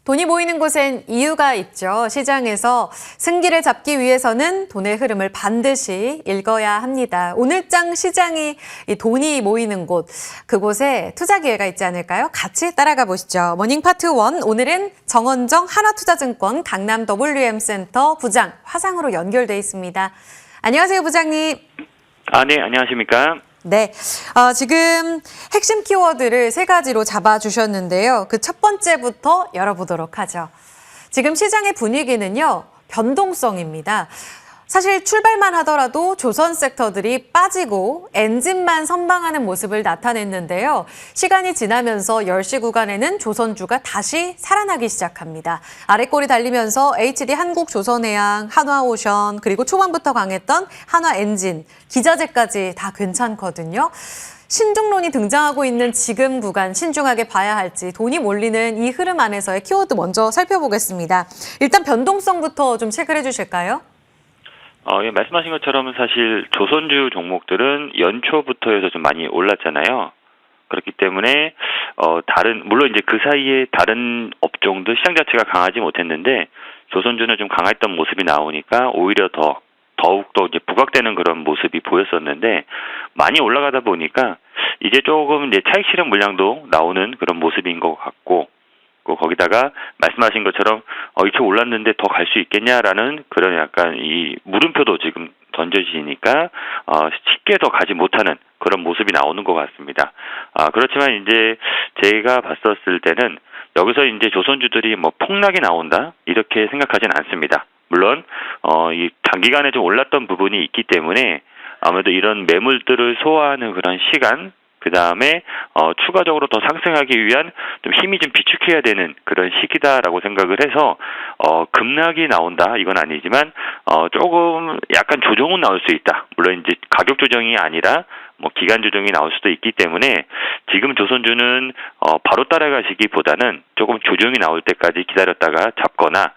돈이 모이는 곳엔 이유가 있죠. 시장에서 승기를 잡기 위해서는 돈의 흐름을 반드시 읽어야 합니다. 오늘장 시장이 돈이 모이는 곳, 그곳에 투자 기회가 있지 않을까요? 같이 따라가 보시죠. 모닝 파트 1, 오늘은 정원정 한화투자증권 강남 WM센터 부장 화상으로 연결돼 있습니다. 안녕하세요, 부장님. 네, 안녕하십니까? 네, 지금 핵심 키워드를 세 가지로 잡아주셨는데요. 그 첫 번째부터 열어보도록 하죠. 지금 시장의 분위기는요, 변동성입니다. 사실 출발만 하더라도 조선 섹터들이 빠지고 엔진만 선방하는 모습을 나타냈는데요. 시간이 지나면서 10시 구간에는 조선주가 다시 살아나기 시작합니다. 아래꼬리 달리면서 HD 한국조선해양, 한화오션, 그리고 초반부터 강했던 한화엔진, 기자재까지 다 괜찮거든요. 신중론이 등장하고 있는 지금 구간 신중하게 봐야 할지 돈이 몰리는 이 흐름 안에서의 키워드 먼저 살펴보겠습니다. 일단 변동성부터 좀 체크해 주실까요? 예, 말씀하신 것처럼 사실 조선주 종목들은 연초부터 해서 좀 많이 올랐잖아요. 그렇기 때문에 물론 이제 그 사이에 다른 업종도 시장 자체가 강하지 못했는데 조선주는 좀 강했던 모습이 나오니까 오히려 더욱더 이제 부각되는 그런 모습이 보였었는데 많이 올라가다 보니까 이제 조금 이제 차익 실현 물량도 나오는 그런 모습인 것 같고, 거기다가 말씀하신 것처럼 이렇게 올랐는데 더 갈 수 있겠냐라는 그런 약간 이 물음표도 지금 던져지니까 쉽게 더 가지 못하는 그런 모습이 나오는 것 같습니다. 그렇지만 이제 제가 봤었을 때는 여기서 이제 조선주들이 뭐 폭락이 나온다 이렇게 생각하진 않습니다. 물론 이 단기간에 좀 올랐던 부분이 있기 때문에 아무래도 이런 매물들을 소화하는 그런 시간, 그 다음에 추가적으로 더 상승하기 위한 좀 힘이 좀 비축해야 되는 그런 시기다라고 생각을 해서 급락이 나온다 이건 아니지만 조금 약간 조정은 나올 수 있다. 물론 이제 가격 조정이 아니라 뭐 기간 조정이 나올 수도 있기 때문에 지금 조선주는 바로 따라가시기보다는 조금 조정이 나올 때까지 기다렸다가 잡거나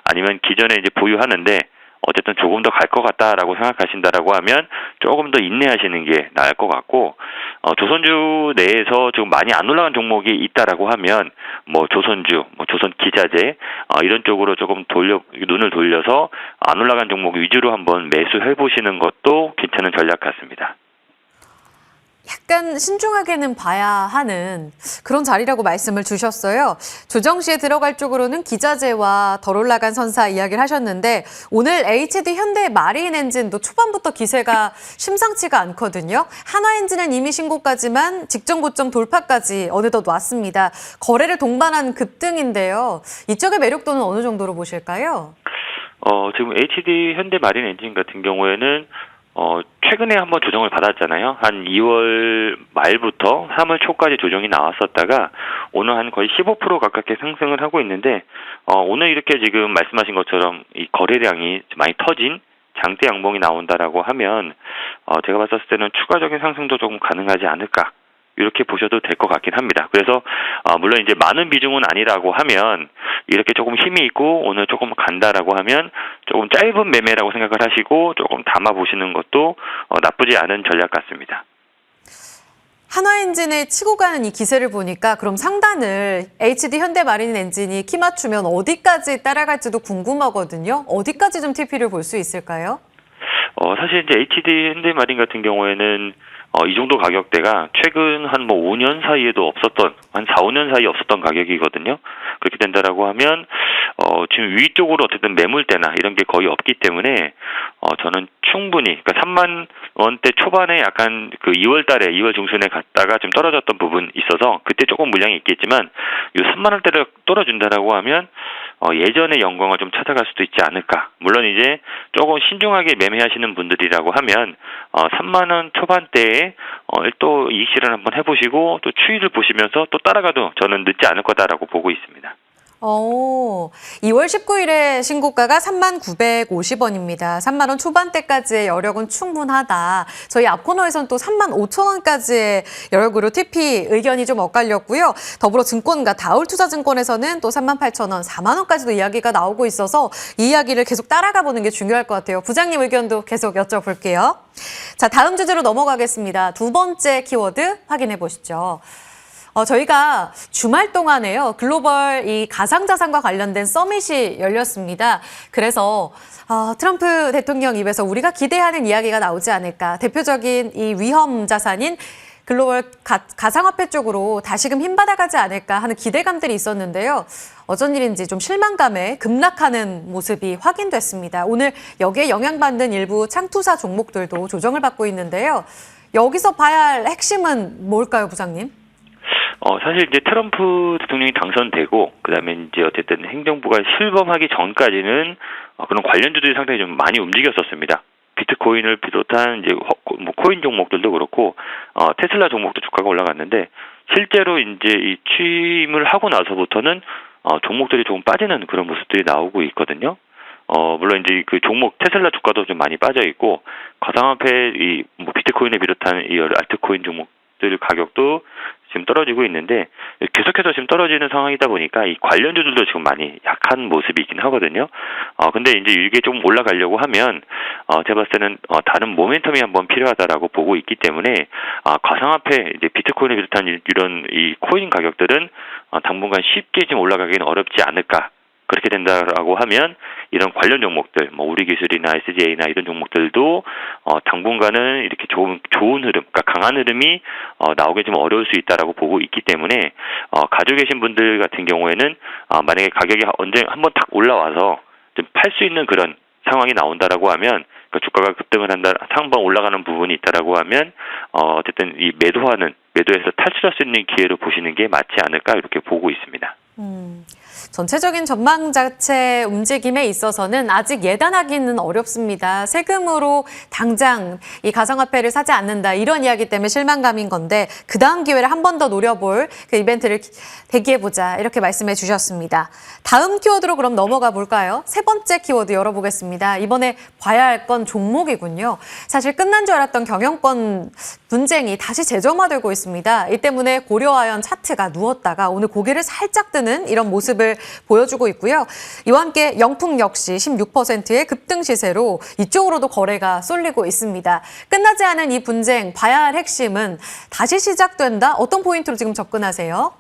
아니면 기존에 이제 보유하는데 어쨌든 조금 더 갈 것 같다라고 생각하신다라고 하면 조금 더 인내하시는 게 나을 것 같고, 조선주 내에서 좀 많이 안 올라간 종목이 있다라고 하면 뭐 조선주, 뭐 조선 기자재 이런 쪽으로 조금 눈을 돌려서 안 올라간 종목 위주로 한번 매수해 보시는 것도 괜찮은 전략 같습니다. 약간 신중하게는 봐야 하는 그런 자리라고 말씀을 주셨어요. 조정 시에 들어갈 쪽으로는 기자재와 덜 올라간 선사 이야기를 하셨는데 오늘 HD 현대 마린 엔진도 초반부터 기세가 심상치가 않거든요. 한화엔진은 이미 신고가지만 직전 고점 돌파까지 어느덧 왔습니다. 거래를 동반한 급등인데요. 이쪽의 매력도는 어느 정도로 보실까요? 지금 HD 현대 마린 엔진 같은 경우에는 최근에 한번 조정을 받았잖아요. 한 2월 말부터 3월 초까지 조정이 나왔었다가 오늘 한 거의 15% 가깝게 상승을 하고 있는데 오늘 이렇게 지금 말씀하신 것처럼 이 거래량이 많이 터진 장대 양봉이 나온다라고 하면 제가 봤을 때는 추가적인 상승도 조금 가능하지 않을까 이렇게 보셔도 될 것 같긴 합니다. 그래서 물론 이제 많은 비중은 아니라고 하면 이렇게 조금 힘이 있고 오늘 조금 간다라고 하면 조금 짧은 매매라고 생각을 하시고 조금 담아 보시는 것도 나쁘지 않은 전략 같습니다. 한화엔진의 치고 가는 이 기세를 보니까 그럼 상단을 HD 현대마린 엔진이 키 맞추면 어디까지 따라갈지도 궁금하거든요. 어디까지 좀 TP를 볼 수 있을까요? 사실 이제 HD 현대마린 같은 경우에는 이 정도 가격대가 최근 한 5년 사이에도 없었던, 한 4, 5년 사이에 없었던 가격이거든요. 그렇게 된다라고 하면, 지금 위쪽으로 어쨌든 매물대나 이런 게 거의 없기 때문에, 저는 충분히, 그러니까 3만 원대 초반에 약간 그 2월 달에, 2월 중순에 갔다가 좀 떨어졌던 부분 있어서, 그때 조금 물량이 있겠지만, 이 3만 원대를 떨어진다라고 하면, 예전의 영광을 좀 찾아갈 수도 있지 않을까. 물론 이제 조금 신중하게 매매하시는 분들이라고 하면 3만 원 초반대에 또 이익 실현 한번 해보시고 또 추이를 보시면서 또 따라가도 저는 늦지 않을 거다라고 보고 있습니다. 2월 19일에 신고가가 39,950원입니다. 3만 원 초반대까지의 여력은 충분하다. 저희 앞코너에서는 또 35,000원까지의 여력으로 TP 의견이 좀 엇갈렸고요. 더불어증권과 다울투자증권에서는 또 38,000원, 4만 원까지도 이야기가 나오고 있어서 이 이야기를 계속 따라가 보는 게 중요할 것 같아요. 부장님 의견도 계속 여쭤볼게요. 자, 다음 주제로 넘어가겠습니다. 두 번째 키워드 확인해 보시죠. 저희가 주말 동안에요. 글로벌 이 가상자산과 관련된 서밋이 열렸습니다. 그래서 트럼프 대통령 입에서 우리가 기대하는 이야기가 나오지 않을까. 대표적인 이 위험 자산인 글로벌 가상화폐 쪽으로 다시금 힘받아가지 않을까 하는 기대감들이 있었는데요. 어쩐 일인지 좀 실망감에 급락하는 모습이 확인됐습니다. 오늘 여기에 영향받는 일부 창투사 종목들도 조정을 받고 있는데요. 여기서 봐야 할 핵심은 뭘까요, 부장님? 사실 이제 트럼프 대통령이 당선되고, 그다음에 이제 어쨌든 행정부가 실범하기 전까지는 그런 관련주들이 상당히 좀 많이 움직였었습니다. 비트코인을 비롯한 이제 뭐 코인 종목들도 그렇고, 테슬라 종목도 주가가 올라갔는데, 실제로 이제 이 취임을 하고 나서부터는 종목들이 조금 빠지는 그런 모습들이 나오고 있거든요. 물론 이제 그 종목 테슬라 주가도 좀 많이 빠져 있고, 가상화폐 뭐 비트코인을 비롯한 이 알트코인 종목들 가격도 지금 떨어지고 있는데, 계속해서 지금 떨어지는 상황이다 보니까 이 관련주들도 지금 많이 약한 모습이 있긴 하거든요. 근데 이제 이게 좀 올라가려고 하면, 제가 봤을 때는 다른 모멘텀이 한번 필요하다라고 보고 있기 때문에, 가상화폐 이제 비트코인을 비롯한 이런 이 코인 가격들은 당분간 쉽게 지금 올라가기는 어렵지 않을까. 그렇게 된다라고 하면 이런 관련 종목들, 뭐 우리기술이나 SGA나 이런 종목들도 당분간은 이렇게 좋은 흐름, 그러니까 강한 흐름이 나오기 좀 어려울 수 있다라고 보고 있기 때문에 가지고 계신 분들 같은 경우에는 만약에 가격이 언제 한번 탁 올라와서 좀 팔 수 있는 그런 상황이 나온다라고 하면, 그러니까 주가가 급등을 한다, 한번 올라가는 부분이 있다라고 하면 어쨌든 이 매도해서 탈출할 수 있는 기회로 보시는 게 맞지 않을까 이렇게 보고 있습니다. 전체적인 전망 자체 움직임에 있어서는 아직 예단하기는 어렵습니다. 세금으로 당장 이 가상화폐를 사지 않는다, 이런 이야기 때문에 실망감인 건데, 그 다음 기회를 한 번 더 노려볼 그 이벤트를 대기해보자, 이렇게 말씀해 주셨습니다. 다음 키워드로 그럼 넘어가 볼까요? 세 번째 키워드 열어보겠습니다. 이번에 봐야 할 건 종목이군요. 사실 끝난 줄 알았던 경영권 분쟁이 다시 재점화되고 있습니다. 이 때문에 고려아연 차트가 누웠다가 오늘 고개를 살짝 드는 이런 모습을 보여주고 있고요. 이와 함께 영풍 역시 16%의 급등 시세로 이쪽으로도 거래가 쏠리고 있습니다. 끝나지 않은 이 분쟁, 봐야 할 핵심은 다시 시작된다? 어떤 포인트로 지금 접근하세요?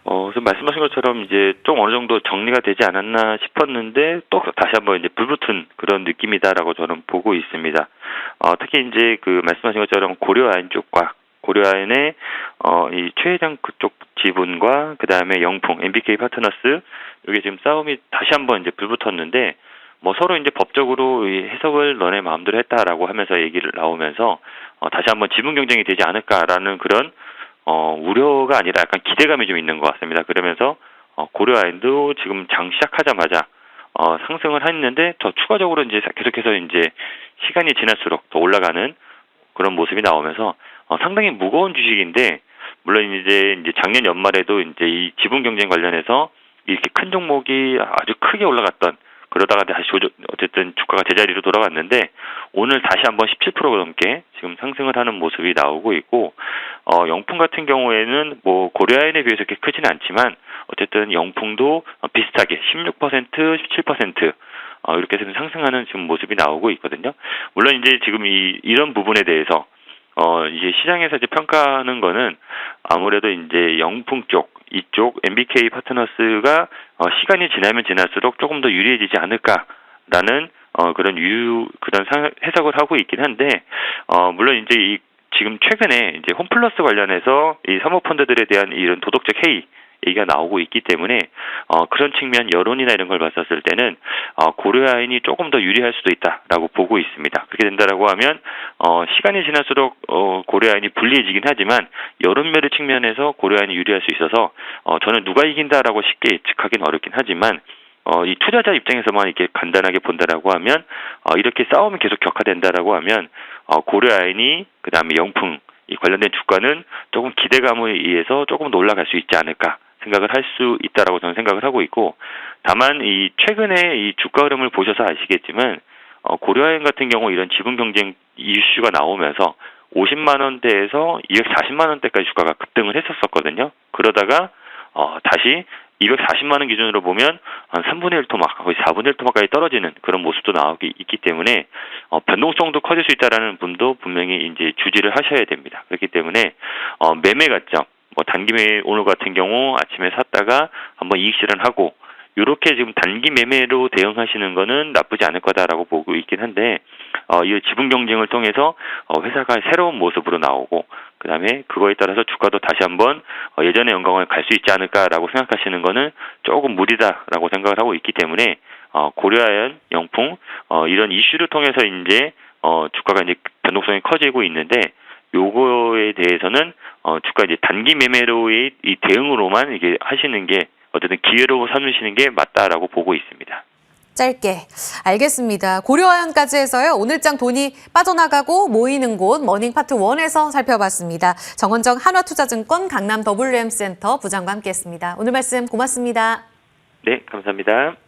우선 말씀하신 것처럼 이제 좀 어느 정도 정리가 되지 않았나 싶었는데 또 다시 한번 이제 불붙은 그런 느낌이다라고 저는 보고 있습니다. 특히 이제 그 말씀하신 것처럼 고려아연 쪽과 고려아연의 이 최회장 그쪽 지분과 그 다음에 영풍, MBK 파트너스, 이게 지금 싸움이 다시 한번 이제 불붙었는데, 뭐 서로 이제 법적으로 이 해석을 너네 마음대로 했다라고 하면서 얘기를 나오면서 다시 한번 지분 경쟁이 되지 않을까라는 그런 우려가 아니라 약간 기대감이 좀 있는 것 같습니다. 그러면서 고려아연도 지금 장 시작하자마자 상승을 했는데, 더 추가적으로 이제 계속해서 이제 시간이 지날수록 더 올라가는 그런 모습이 나오면서 상당히 무거운 주식인데, 물론 이제 작년 연말에도 이제 이 지분 경쟁 관련해서 이렇게 큰 종목이 아주 크게 올라갔던, 그러다가 다시 어쨌든 주가가 제자리로 돌아갔는데, 오늘 다시 한번 17% 넘게 지금 상승을 하는 모습이 나오고 있고, 영풍 같은 경우에는 뭐 고려아연에 비해서 그렇게 크지는 않지만 어쨌든 영풍도 비슷하게 16%, 17% 이렇게 해서 상승하는 지금 모습이 나오고 있거든요. 물론 이제 지금 이런 부분에 대해서 이제 시장에서 이제 평가하는 거는 아무래도 이제 영풍 이쪽 MBK 파트너스가 시간이 지나면 지날수록 조금 더 유리해지지 않을까라는 그런 해석을 하고 있긴 한데, 물론 이제 지금 최근에 이제 홈플러스 관련해서 이 사모펀드들에 대한 이런 도덕적 해이 얘기가 나오고 있기 때문에 그런 측면 여론이나 이런 걸 봤었을 때는 고려아연이 조금 더 유리할 수도 있다라고 보고 있습니다. 그렇게 된다라고 하면 시간이 지날수록 고려아연이 불리해지긴 하지만 여론매를 측면에서 고려아연이 유리할 수 있어서 저는 누가 이긴다라고 쉽게 예측하기는 어렵긴 하지만 이 투자자 입장에서만 이렇게 간단하게 본다라고 하면 이렇게 싸움이 계속 격화된다라고 하면 고려아연이 그다음에 영풍 이 관련된 주가는 조금 기대감에 의해서 조금 더 올라갈 수 있지 않을까 생각을 할 수 있다라고 저는 생각을 하고 있고, 다만 이 최근에 이 주가 흐름을 보셔서 아시겠지만 고려아연 같은 경우 이런 지분 경쟁 이슈가 나오면서 50만 원대에서 240만 원대까지 주가가 급등을 했었거든요. 그러다가 다시 240만 원 기준으로 보면 한 3분의 1 토막, 거의 4분의 1 토막까지 떨어지는 그런 모습도 나오기 있기 때문에 변동성도 커질 수 있다라는 분도 분명히 이제 주지를 하셔야 됩니다. 그렇기 때문에 매매 관점, 뭐 단기 매매 오늘 같은 경우 아침에 샀다가 한번 이익 실현하고 이렇게 지금 단기 매매로 대응하시는 거는 나쁘지 않을 거다라고 보고 있긴 한데 이 지분 경쟁을 통해서 회사가 새로운 모습으로 나오고 그다음에 그거에 따라서 주가도 다시 한번 예전의 영광을 갈 수 있지 않을까라고 생각하시는 거는 조금 무리다라고 생각을 하고 있기 때문에 고려아연, 영풍 이런 이슈를 통해서 이제 주가가 이제 변동성이 커지고 있는데 요거에 대해서는 주가 이제 단기 매매로의 이 대응으로만 이게 하시는 게 어쨌든 기회로 삼으시는 게 맞다라고 보고 있습니다. 짧게. 알겠습니다. 고려아연까지 해서요. 오늘장 돈이 빠져나가고 모이는 곳 머닝 파트 1에서 살펴봤습니다. 정원정 한화투자증권 강남 WM센터 부장과 함께했습니다. 오늘 말씀 고맙습니다. 네, 감사합니다.